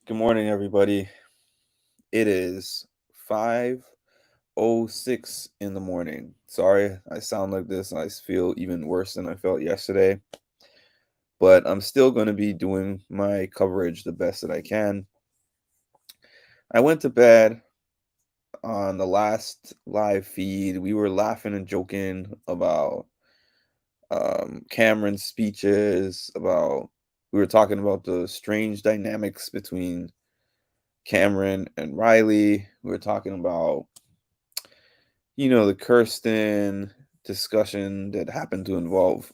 Good morning, everybody. It is 5:06 in the morning. Sorry, I sound like this. I feel even worse than I felt yesterday, but I'm still going to be doing my coverage the best that I can. I went to bed on the last live feed. We were laughing and joking about Cameron's speeches, about we were talking about the strange dynamics between Cameron and Riley. We were talking about the Kirsten discussion that happened to involve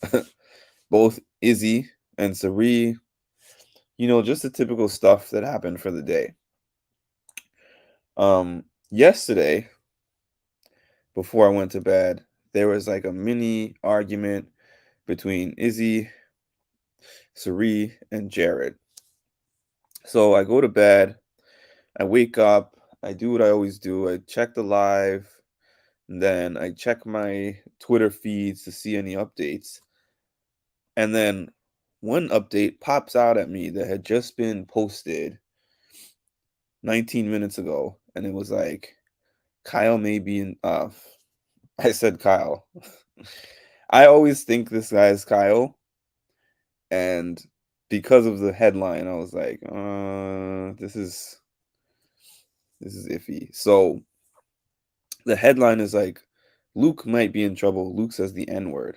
both Izzy and Sari, just the typical stuff that happened for the day. Yesterday, before I went to bed, there was like a mini argument between Izzy, Sari, and Jared. So I go to bed, I wake up, I do what I always do. I check the live, and then I check my Twitter feeds to see any updates. And then one update pops out at me that had just been posted 19 minutes ago. And it was like, Kyle may be in. I said Kyle. I always think this guy is Kyle. And because of the headline, I was like, this is iffy. So the headline is like, Luke might be in trouble. Luke says the N word.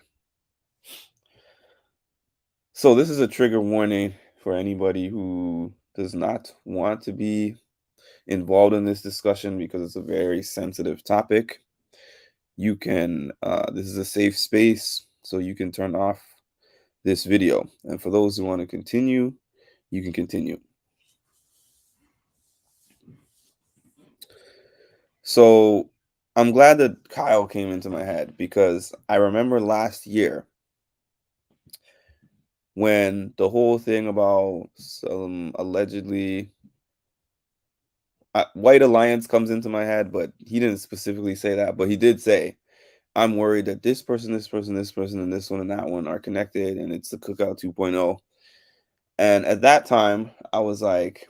So this is a trigger warning for anybody who does not want to be involved in this discussion because it's a very sensitive topic. You can, this is a safe space, so you can turn off this video. And for those who want to continue, you can continue. So I'm glad that Kyle came into my head because I remember last year when the whole thing about some allegedly White Alliance comes into my head, but he didn't specifically say that. But he did say, I'm worried that this person, this person, this person, and this one and that one are connected, and it's the Cookout 2.0. And at that time, I was like,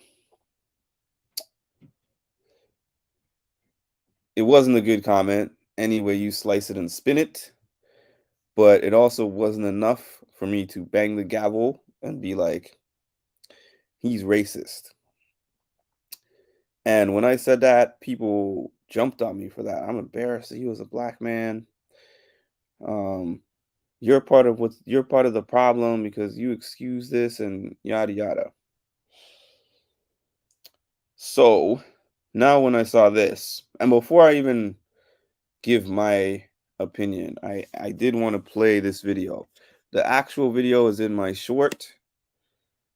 it wasn't a good comment. Any way you slice it and spin it. But it also wasn't enough for me to bang the gavel and be like, he's racist. And when I said that, people jumped on me for that. I'm embarrassed that he was a black man. Um, you're part of the problem because you excuse this and yada yada. So now when I saw this, and before I even give my opinion, I did want to play this video. The actual video is in my short,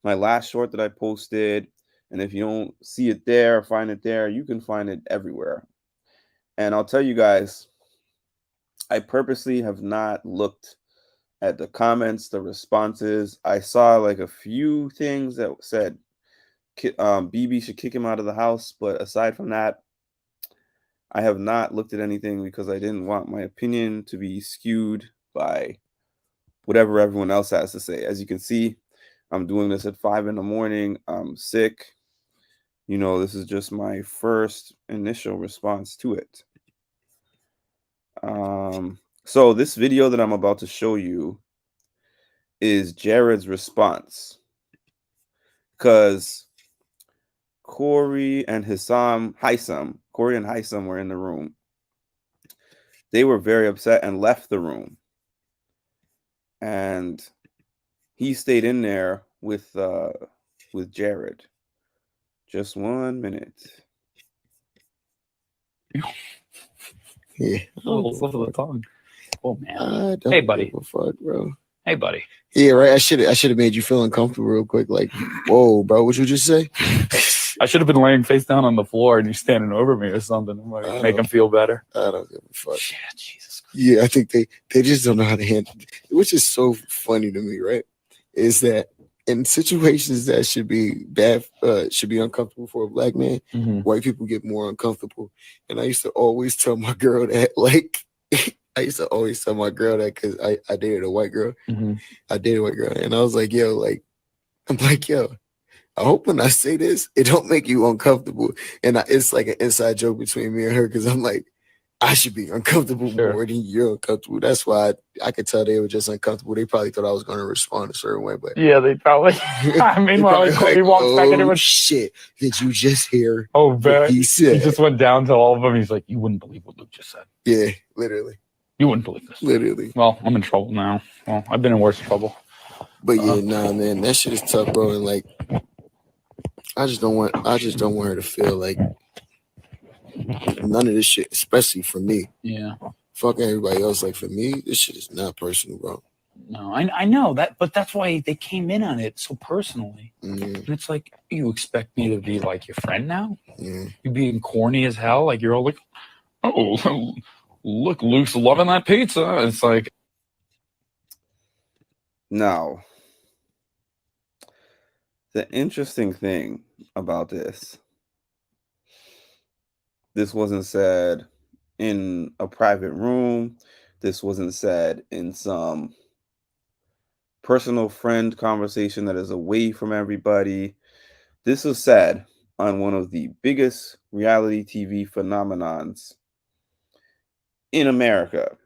my last short that I posted. And if you don't see it there, find it there, you can find it everywhere. And I'll tell you guys, I purposely have not looked at the comments, the responses. I saw like a few things that said BB should kick him out of the house, but aside from that, I have not looked at anything because I didn't want my opinion to be skewed by whatever everyone else has to say. As you can see, I'm doing this at 5 in the morning. I'm sick. This is just my first initial response to it. So this video that I'm about to show you is Jared's response. Because Corey and Corey and Hisam were in the room. They were very upset and left the room. And he stayed in there with Jared. Just 1 minute. Yeah. Oh, slip of the tongue. Oh man. I don't Hey, buddy. give a fuck, bro. Hey, buddy. Yeah, right. I should have made you feel uncomfortable real quick. Like, whoa, bro, what you just say? I should have been laying face down on the floor and you're standing over me or something. I'm like, make him feel better. I don't give a fuck. Shit, Jesus Christ. Yeah, I think they just don't know how to handle it, which is so funny to me, right? Is that in situations that should be bad, should be uncomfortable for a black man, white people get more uncomfortable. And I used to always tell my girl that, like, I used to always tell my girl that because I dated a white girl. I dated a white girl, and I was like, yo, like, I'm like, yo, I hope when I say this, it don't make you uncomfortable. And it's like an inside joke between me and her because I'm like, I should be uncomfortable more than you're uncomfortable. That's why I could tell they were just uncomfortable. They probably thought I was going to respond a certain way, but yeah, they probably. Meanwhile, he walks back into it. Shit! Did you just hear? Oh, man. He said. He just went down to all of them. He's like, "You wouldn't believe what Luke just said." Yeah, literally. You wouldn't believe this. Literally. Well, I'm in trouble now. Well, I've been in worse trouble. But yeah, nah, man, that shit is tough, bro. And like, I just don't want her to feel like none of this shit, especially for me. Yeah. Fuck everybody else. Like for me, this shit is not personal, bro. No, I know that, but that's why they came in on it so personally. Mm-hmm. And it's like, you expect me to be like your friend now? Mm-hmm. You being corny as hell? Like you're all like, oh, look, Luke's loving that pizza. It's like, now, the interesting thing about this wasn't said in a private room. This wasn't said in some personal friend conversation that is away from everybody. This was said on one of the biggest reality TV phenomenons in America.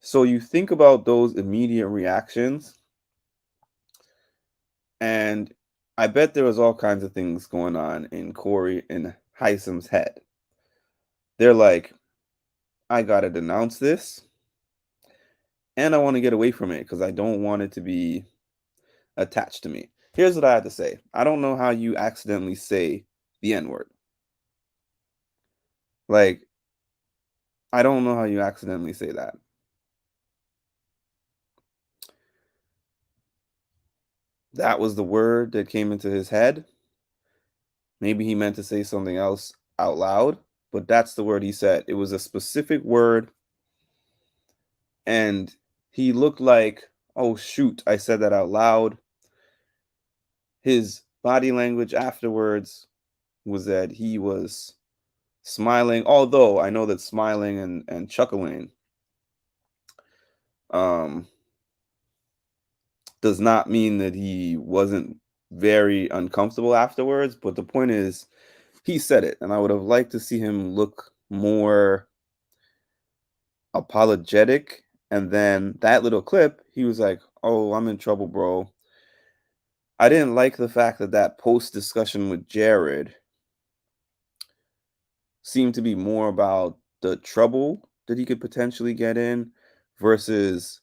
So you think about those immediate reactions, and I bet there was all kinds of things going on in Corey and Hisam's head. They're like, I gotta denounce this, and I want to get away from it because I don't want it to be attached to me. Here's what I had to say. I don't know how you accidentally say the N-word. Like, I don't know how you accidentally say that. That was the word that came into his head. Maybe he meant to say something else out loud, but that's the word he said. It was a specific word, and he looked like, oh shoot, I said that out loud. His body language afterwards was that he was smiling, although I know that smiling and chuckling does not mean that he wasn't very uncomfortable afterwards. But the point is, he said it, and I would have liked to see him look more apologetic. And then that little clip, he was like, oh, I'm in trouble, bro. I didn't like the fact that post discussion with Jared seemed to be more about the trouble that he could potentially get in versus,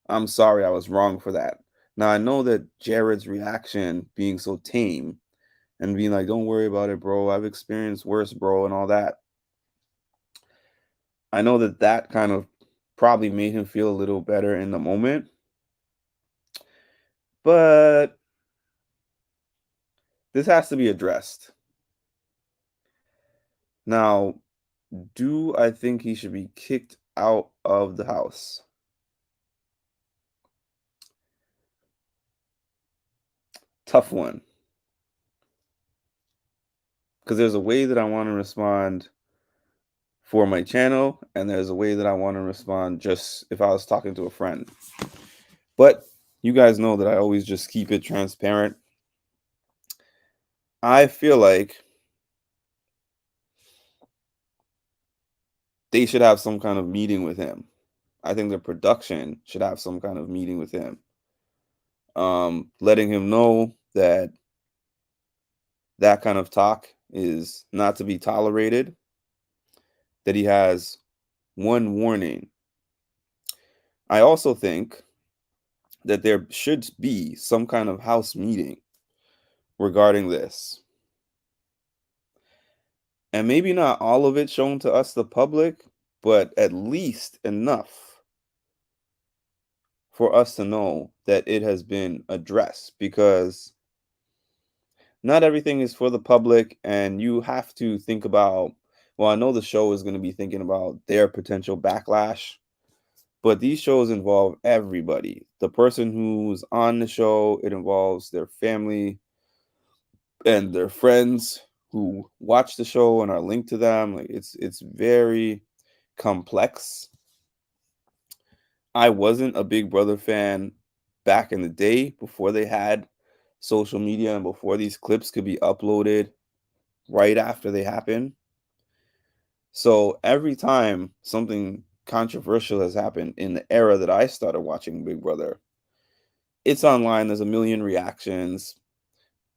I'm sorry, I was wrong for that. Now, I know that Jared's reaction being so tame and being like, don't worry about it, bro. I've experienced worse, bro, and all that. I know that kind of probably made him feel a little better in the moment. But this has to be addressed. Now, do I think he should be kicked out of the house? Tough one. Because there's a way that I want to respond for my channel, and there's a way that I want to respond just if I was talking to a friend. But you guys know that I always just keep it transparent. I feel like they should have some kind of meeting with him. I think the production should have some kind of meeting with him. Letting him know that kind of talk is not to be tolerated, that he has one warning. I also think that there should be some kind of house meeting regarding this. And maybe not all of it shown to us, the public, but at least enough for us to know that it has been addressed, because not everything is for the public, and you have to think about, well, I know the show is going to be thinking about their potential backlash, but these shows involve everybody. The person who's on the show, it involves their family and their friends who watch the show and are linked to them. Like it's very complex. I wasn't a Big Brother fan back in the day before they had social media and before these clips could be uploaded right after they happen. So every time something controversial has happened in the era that I started watching Big Brother, it's online. There's a million reactions.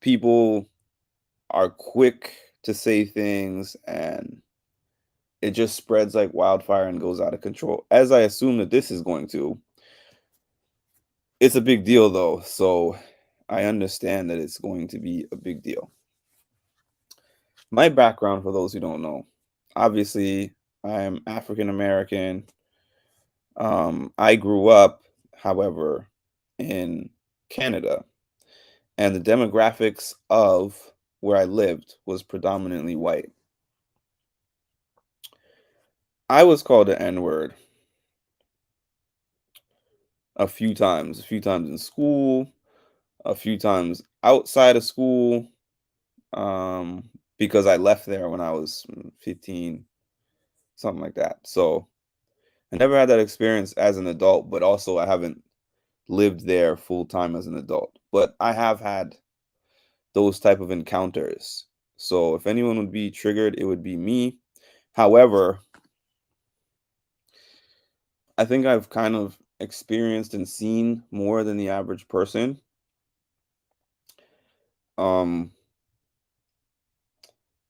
People are quick to say things, and it just spreads like wildfire and goes out of control, as I assume that this is going to. It's a big deal, though, so I understand that it's going to be a big deal. My background, for those who don't know, obviously, I'm African American. I grew up, however, in Canada, and the demographics of where I lived was predominantly white. I was called the N-word a few times in school, a few times outside of school, because I left there when I was 15, something like that. So I never had that experience as an adult, but also I haven't lived there full time as an adult. But I have had those type of encounters. So if anyone would be triggered, it would be me. However, I think I've kind of experienced and seen more than the average person. Um,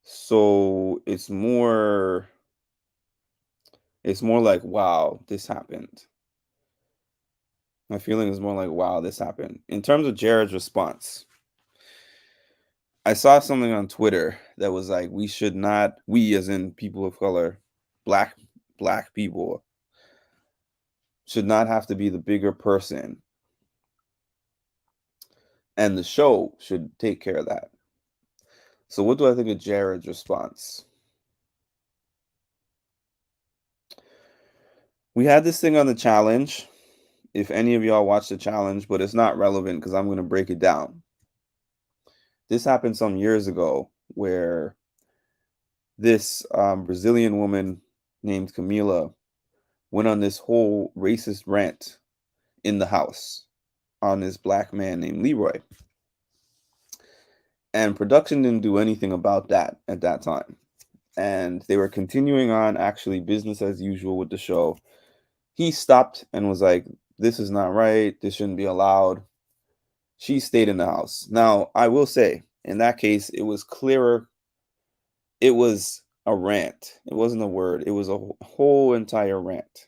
so it's more like, wow, this happened. My feeling is more like, wow, this happened. In terms of Jared's response, I saw something on Twitter that was like, we should not, we as in people of color, black people, should not have to be the bigger person. And the show should take care of that. So what do I think of Jared's response? We had this thing on the challenge. If any of y'all watched the challenge, but it's not relevant because I'm going to break it down. This happened some years ago where this Brazilian woman named Camila went on this whole racist rant in the house on this black man named Leroy. And production didn't do anything about that at that time. And they were continuing on actually business as usual with the show. He stopped and was like, this is not right. This shouldn't be allowed. She stayed in the house. Now, I will say, in that case, it was clearer. It was a rant. It wasn't a word. It was a whole entire rant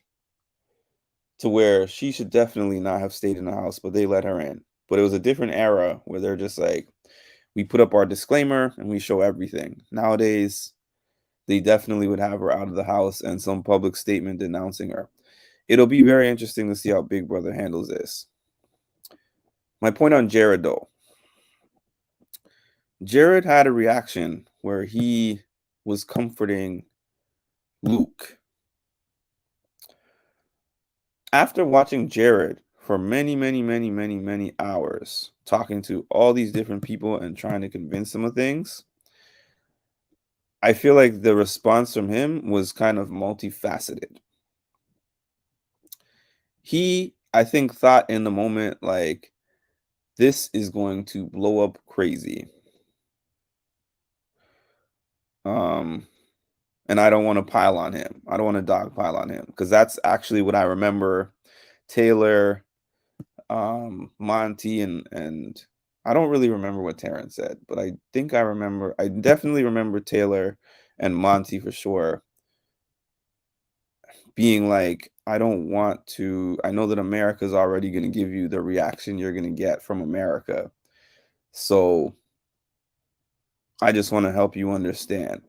to where she should definitely not have stayed in the house, but they let her in. But it was a different era where they're just like, we put up our disclaimer and we show everything. Nowadays, they definitely would have her out of the house and some public statement denouncing her. It'll be very interesting to see how Big Brother handles this. My point on Jared, though. Jared had a reaction where he was comforting Luke. After watching Jared for many hours, talking to all these different people and trying to convince them of things, I feel like the response from him was kind of multifaceted. He, I think, thought in the moment, like, this is going to blow up crazy. And I don't want to pile on him. I don't want to dog pile on him because that's actually what I remember Taylor, Monty, and I don't really remember what Terrence said, but I think I definitely remember Taylor and Monty for sure being like, I don't want to, I know that America's already going to give you the reaction you're going to get from America. So I just want to help you understand.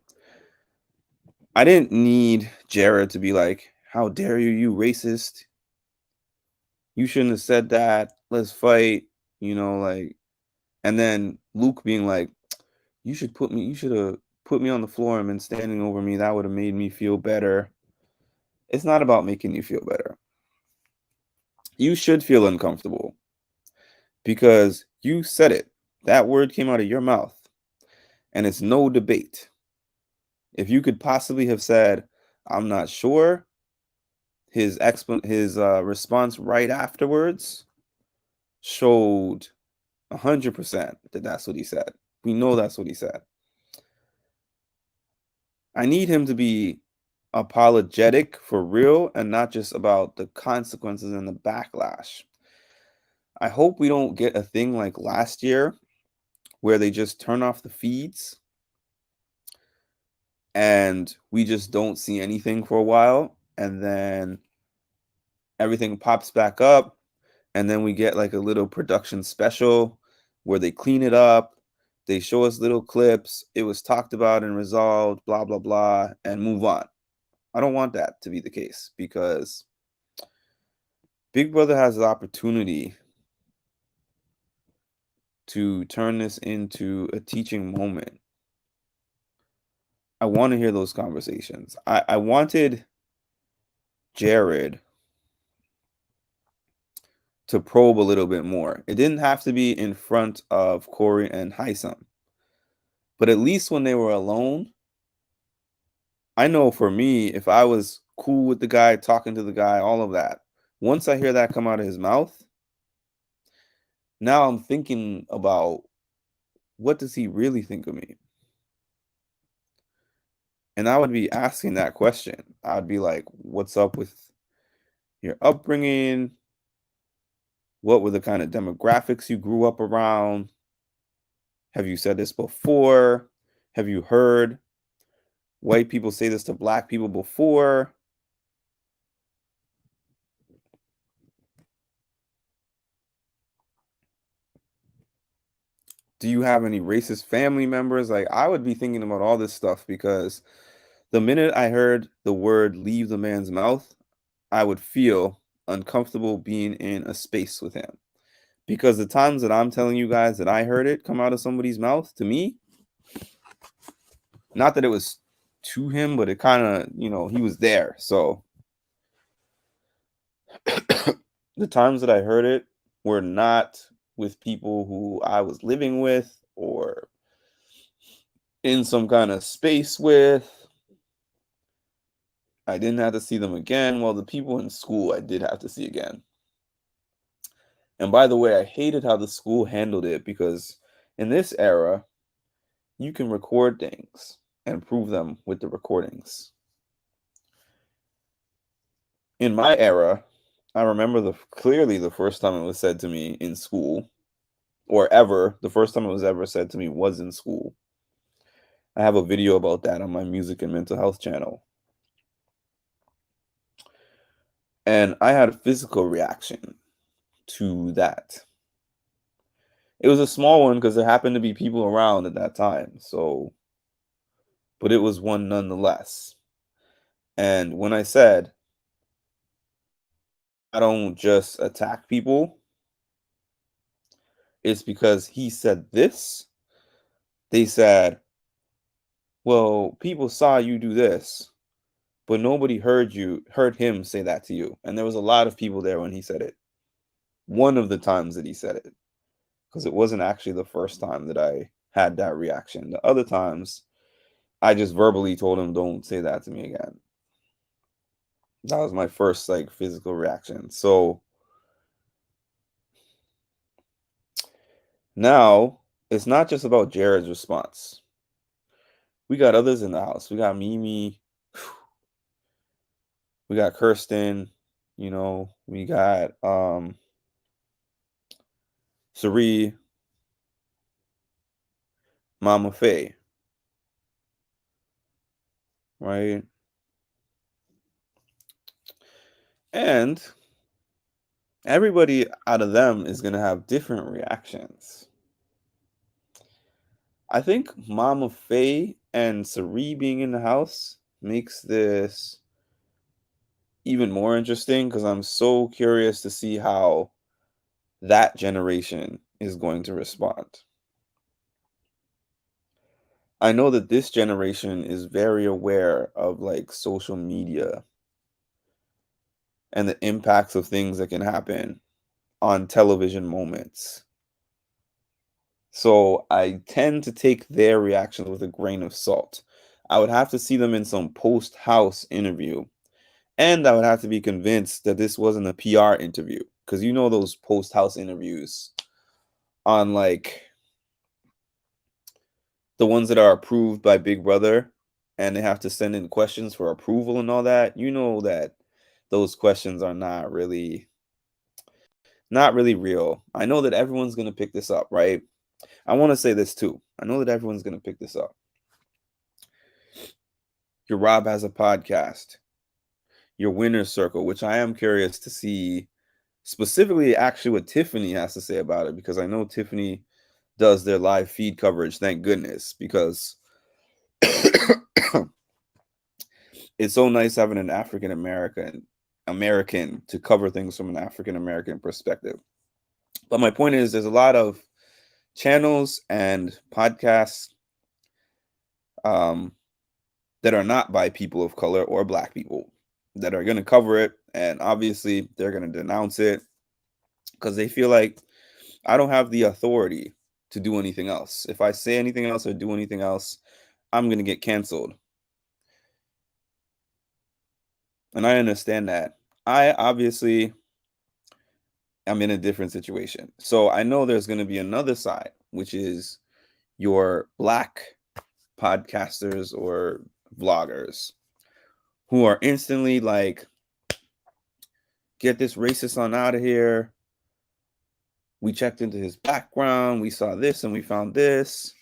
I didn't need Jared to be like, how dare you, you racist. You shouldn't have said that. Let's fight. Like, and then Luke being like, you should have put me on the floor and been standing over me. That would have made me feel better. It's not about making you feel better. You should feel uncomfortable because you said it. That word came out of your mouth and it's no debate. If you could possibly have said, I'm not sure, his response right afterwards showed 100% that that's what he said. We know that's what he said. I need him to be apologetic for real and not just about the consequences and the backlash. I hope we don't get a thing like last year where they just turn off the feeds and we just don't see anything for a while, and then everything pops back up, and then we get like a little production special where they clean it up, they show us little clips, it was talked about and resolved, blah blah blah, and move on. I don't want that to be the case, because Big Brother has the opportunity to turn this into a teaching moment. I want to hear those conversations. I wanted Jared to probe a little bit more. It didn't have to be in front of Corey and Hisam, but at least when they were alone, I know for me, if I was cool with the guy, talking to the guy, all of that, once I hear that come out of his mouth, now I'm thinking about, what does he really think of me? And I would be asking that question. I'd be like, what's up with your upbringing? What were the kind of demographics you grew up around? Have you said this before? Have you heard white people say this to black people before? Do you have any racist family members? Like, I would be thinking about all this stuff, because the minute I heard the word leave the man's mouth, I would feel uncomfortable being in a space with him. Because the times that I'm telling you guys that I heard it come out of somebody's mouth, to me, not that it was to him, but it kind of, he was there. So the times that I heard it were not with people who I was living with or in some kind of space with. I didn't have to see them again. Well, the people in school I did have to see again. And by the way, I hated how the school handled it, because in this era, you can record things and prove them with the recordings. In my era, I remember clearly the first time it was said to me in school, or ever, the first time it was ever said to me was in school. I have a video about that on my music and mental health channel. And I had a physical reaction to that. It was a small one because there happened to be people around at that time. So, but it was one nonetheless. And when I said, I don't just attack people, it's because he said this. They said, well, people saw you do this, but nobody heard him say that to you. And there was a lot of people there when he said it. One of the times that he said it, because it wasn't actually the first time that I had that reaction. The other times, I just verbally told him, don't say that to me again. That was my first physical reaction. So now it's not just about Jared's response. We got others in the house. We got Mimi. We got Kirsten. We got Sari, Mama Faye. Right? And everybody out of them is going to have different reactions. I think Mama Faye and Sari being in the house makes this even more interesting, because I'm so curious to see how that generation is going to respond. I know that this generation is very aware of social media and the impacts of things that can happen on television moments. So I tend to take their reactions with a grain of salt. I would have to see them in some post-house interview, and I would have to be convinced that this wasn't a PR interview, because those post-house interviews on like the ones that are approved by Big Brother and they have to send in questions for approval and all that, you know that those questions are not really real. I know that everyone's going to pick this up, right? I want to say this too. I know that everyone's going to pick this up. Your Rob has a podcast. Your Winner's Circle, which I am curious to see specifically actually what Tiffany has to say about it, because I know Tiffany does their live feed coverage, thank goodness, because it's so nice having an African American to cover things from an African American perspective. But my point is, there's a lot of channels and podcasts that are not by people of color or Black people that are going to cover it, and obviously they're going to denounce it because they feel like I don't have the authority to do anything else. If I say anything else or do anything else, I'm going to get canceled. And I understand that. I obviously am in a different situation. So I know there's going to be another side, which is your Black podcasters or vloggers who are instantly like, get this racist on out of here. We checked into his background. We saw this and we found this.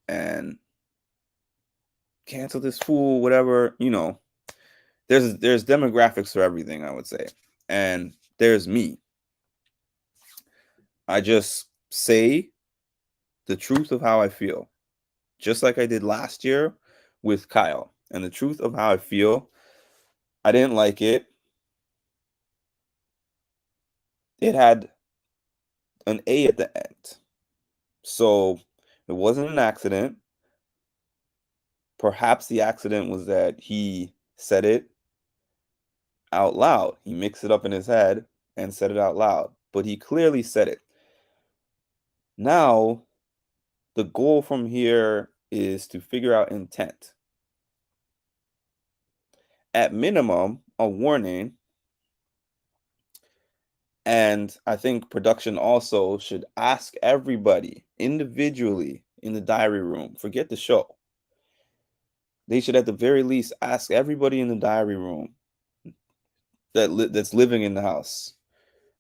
And cancel this fool, whatever, you know. There's demographics for everything, I would say. And there's me. I just say the truth of how I feel. Just like I did last year with Kyle. And the truth of how I feel, I didn't like it. It had an A at the end. So it wasn't an accident. Perhaps the accident was that he said it out loud. He mixed it up in his head and said it out loud. But he clearly said it. Now, the goal from here is to figure out intent. At minimum, a warning. And I think production also should ask everybody individually in the diary room, forget the show. They should at the very least ask everybody in the diary room that's living in the house.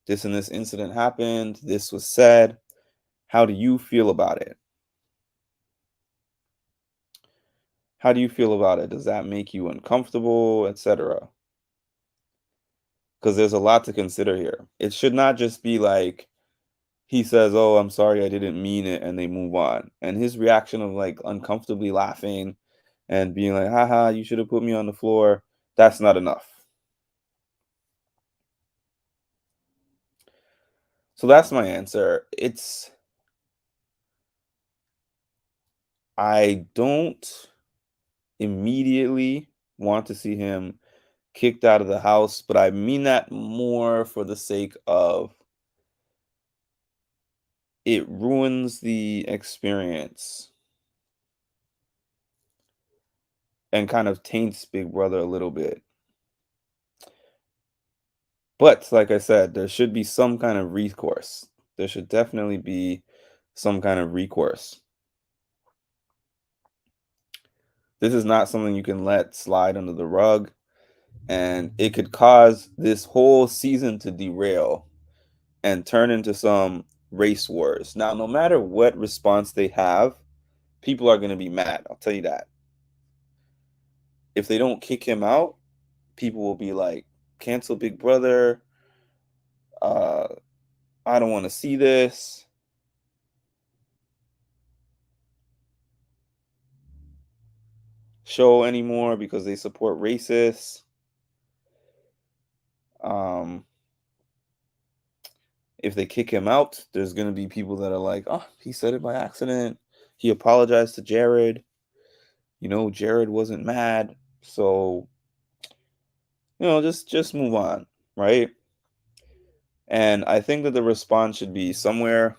This and this incident happened. This was said. How do you feel about it? How do you feel about it? Does that make you uncomfortable, etc.? Because there's a lot to consider here. It should not just be like he says, "Oh, I'm sorry, I didn't mean it," and they move on. And his reaction of like uncomfortably laughing and being like, "Haha, you should have put me on the floor," that's not enough. So that's my answer. I don't immediately want to see him kicked out of the house, but I mean that more for the sake of it ruins the experience and kind of taints Big Brother a little bit. But like I said, there should be some kind of recourse. There should definitely be some kind of recourse. This is not something you can let slide under the rug, and it could cause this whole season to derail and turn into some race wars. Now, no matter what response they have, people are going to be mad. I'll tell you that. If they don't kick him out, people will be like, cancel Big Brother. I don't want to see this. Show anymore because they support racists. If they kick him out, there's going to be people that are like, oh, he said it by accident. He apologized to Jared. You know, Jared wasn't mad. So, you know, just move on, right? And I think that the response should be somewhere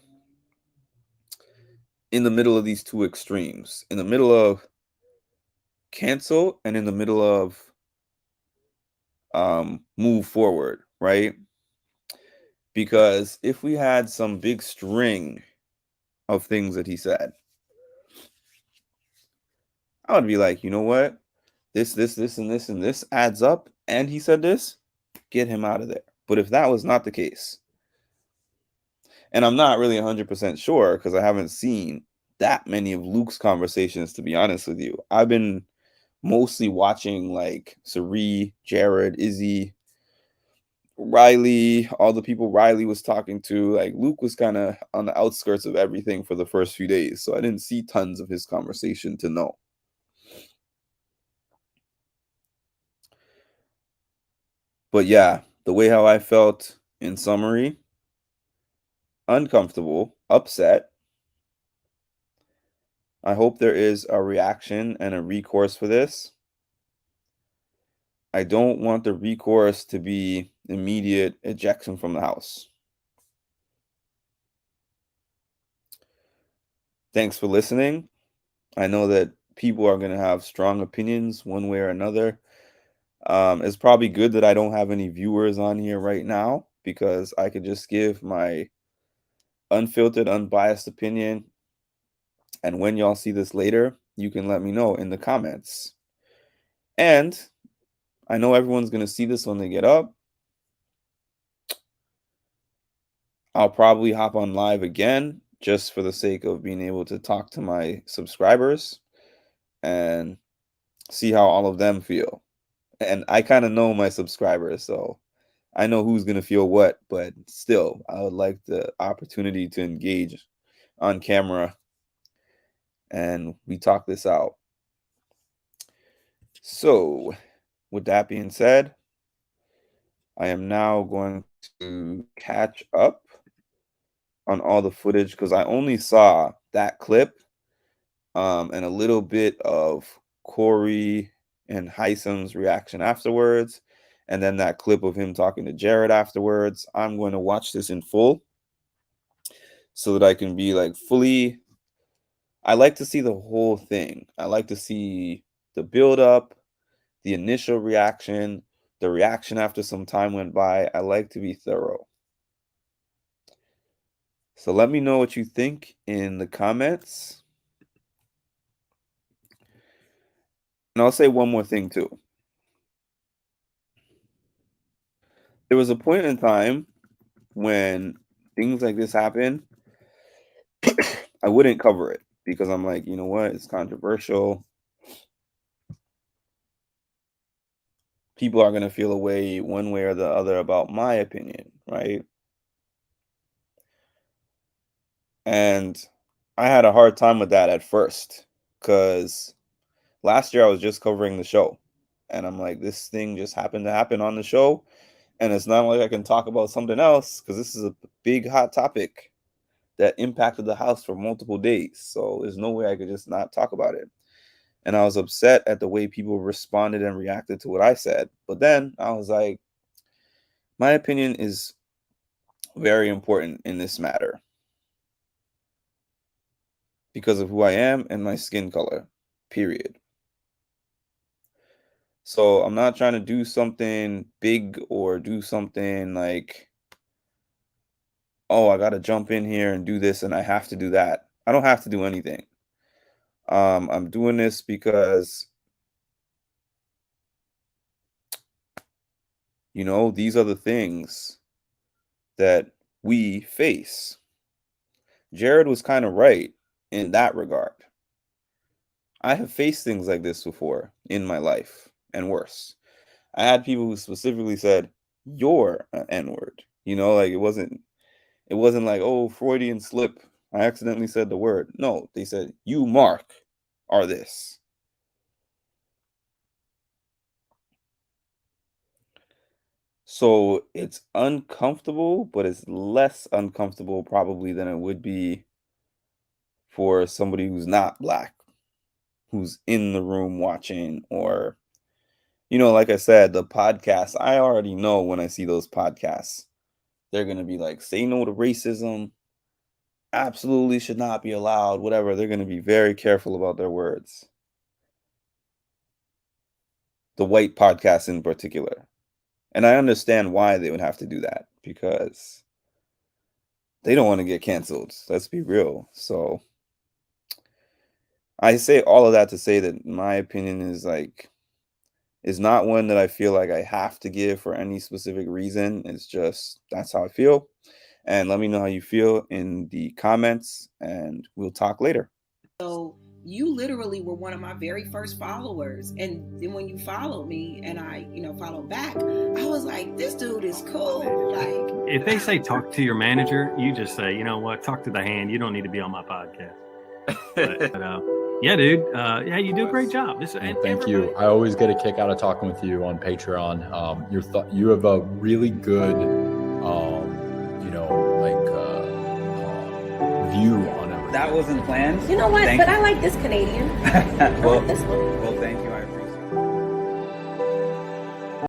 in the middle of these two extremes, in the middle of cancel and in the middle of move forward, right? Because if we had some big string of things that he said, I would be like, you know what? This, and this adds up, and he said this, get him out of there. But if that was not the case, and I'm not really 100% sure because I haven't seen that many of Luke's conversations, to be honest with you. I've been mostly watching like Sari, Jared, Izzy, Riley, all the people Riley was talking to. Like Luke was kind of on the outskirts of everything for the first few days, so I didn't see tons of his conversation to know. But yeah, the way how I felt in summary, uncomfortable, upset. I hope there is a reaction and a recourse for this. I don't want the recourse to be immediate ejection from the house. Thanks for listening. I know that people are going to have strong opinions one way or another. It's probably good that I don't have any viewers on here right now because I could just give my unfiltered, unbiased opinion. And when y'all see this later, you can let me know in the comments. And I know everyone's going to see this when they get up. I'll probably hop on live again just for the sake of being able to talk to my subscribers and see how all of them feel. And I kind of know my subscribers, so I know who's going to feel what, but still, I would like the opportunity to engage on camera and we talk this out. So, with that being said, I am now going to catch up on all the footage because I only saw that clip and a little bit of Corey and Hisam's reaction afterwards, and then that clip of him talking to Jared afterwards. I'm going to watch this in full so that I can be like fully. I like to see the whole thing. I like to see the build up, the initial reaction, the reaction after some time went by. I like to be thorough. So let me know what you think in the comments. And I'll say one more thing too. There was a point in time when things like this happen, I wouldn't cover it because I'm like, you know what? It's controversial. People are going to feel a way one way or the other about my opinion, right? And I had a hard time with that at first because last year I was just covering the show. And I'm like, this thing just happened to happen on the show. And it's not like I can talk about something else because this is a big hot topic that impacted the house for multiple days. So there's no way I could just not talk about it. And I was upset at the way people responded and reacted to what I said. But then I was like, my opinion is very important in this matter because of who I am and my skin color, period. So I'm not trying to do something big or do something like, oh, I got to jump in here and do this and I have to do that. I don't have to do anything. I'm doing this because, you know, these are the things that we face. Jared was kind of right in that regard. I have faced things like this before in my life and worse. I had people who specifically said, "You're an N-word." You know, like it wasn't like, "Oh, Freudian slip. I accidentally said the word." No, they said, "You, Mark, are this." So it's uncomfortable, but it's less uncomfortable probably than it would be for somebody who's not black, who's in the room watching, or, you know, like I said, the podcast, I already know when I see those podcasts, they're going to be like, say no to racism, absolutely should not be allowed, whatever. They're going to be very careful about their words. The white podcasts in particular. And I understand why they would have to do that because they don't want to get canceled. Let's be real. So I say all of that to say that my opinion is like, is not one that I feel like I have to give for any specific reason. It's just, that's how I feel. And let me know how you feel in the comments, and we'll talk later. So you literally were one of my very first followers. And then when you followed me and I, followed back, I was like, this dude is cool. Like, if they say talk to your manager, you just say, you know what, talk to the hand. You don't need to be on my podcast. But yeah, dude. Yeah, you do a great job. Thank you. I always get a kick out of talking with you on Patreon. You have a really good, view on everything. That wasn't planned. You know what? Thank but you. I like this Canadian. Well, I like this one. well, thank you. I